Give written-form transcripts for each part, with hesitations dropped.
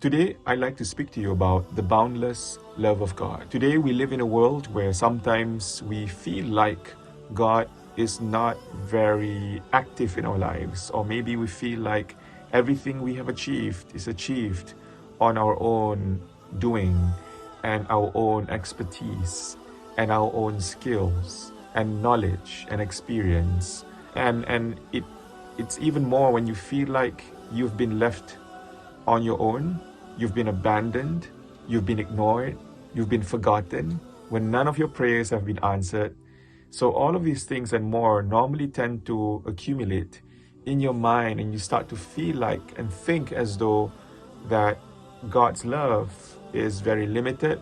Today, I'd like to speak to you about the boundless love of God. Today, we live in a world where sometimes we feel like God is not very active in our lives, or maybe we feel like everything we have achieved is achieved on our own doing and our own expertise and our own skills and knowledge and experience. And it's even more when you feel like you've been left on your own, you've been abandoned, you've been ignored, you've been forgotten, when none of your prayers have been answered. So all of these things and more normally tend to accumulate in your mind, and you start to feel like and think as though that God's love is very limited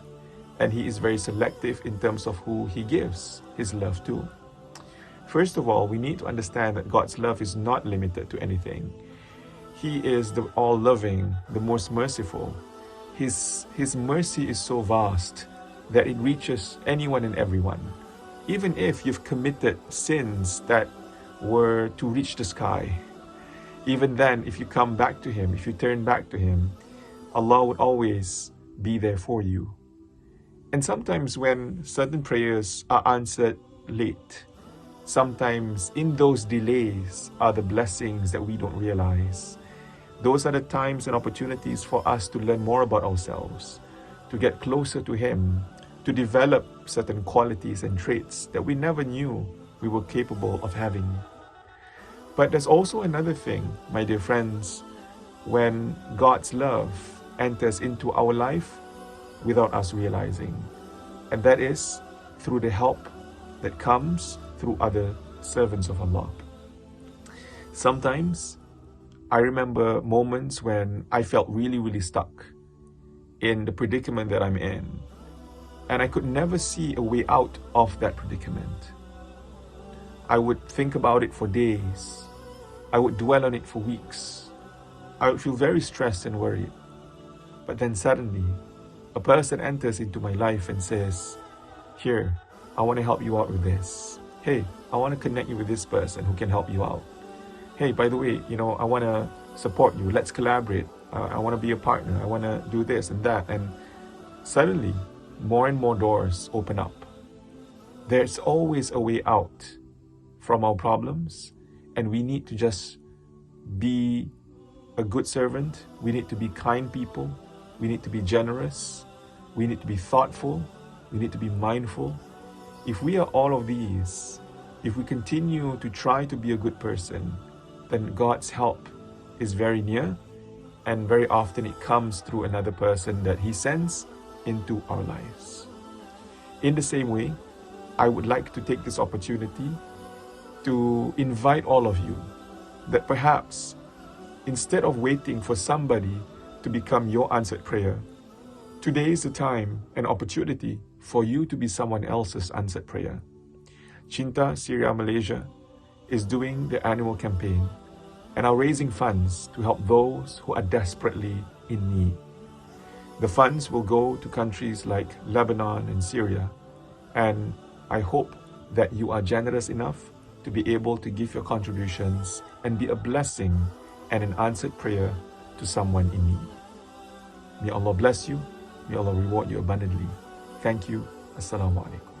and He is very selective in terms of who He gives His love to. First of all, we need to understand that God's love is not limited to anything. He is the all-loving, the most merciful. His mercy is so vast that it reaches anyone and everyone. Even if you've committed sins that were to reach the sky, even then, if you come back to Him, if you turn back to Him, Allah would always be there for you. And sometimes when certain prayers are answered late, sometimes in those delays are the blessings that we don't realize. Those are the times and opportunities for us to learn more about ourselves, to get closer to Him, to develop certain qualities and traits that we never knew we were capable of having. But there's also another thing, my dear friends, when God's love enters into our life without us realizing. And that is through the help that comes through other servants of Allah. Sometimes I remember moments when I felt really stuck in the predicament that I'm in, and I could never see a way out of that predicament. I would think about it for days. I would dwell on it for weeks. I would feel very stressed and worried. But then suddenly, a person enters into my life and says, "Here, I want to help you out with this. Hey, I want to connect you with this person who can help you out. Hey, by the way, I want to support you. Let's collaborate. I want to be a partner. I want to do this and that." And suddenly, more and more doors open up. There's always a way out from our problems, and we need to just be a good servant. We need to be kind people. We need to be generous. We need to be thoughtful. We need to be mindful. If we are all of these, if we continue to try to be a good person, then God's help is very near, and very often it comes through another person that He sends into our lives. In the same way, I would like to take this opportunity to invite all of you that perhaps instead of waiting for somebody to become your answered prayer, today is the time and opportunity for you to be someone else's answered prayer. Cinta Syria Malaysia is doing the annual campaign and are raising funds to help those who are desperately in need. The funds will go to countries like Lebanon and Syria, and I hope that you are generous enough to be able to give your contributions and be a blessing and an answered prayer to someone in need. May Allah bless you. May Allah reward you abundantly. Thank you. Assalamu alaikum.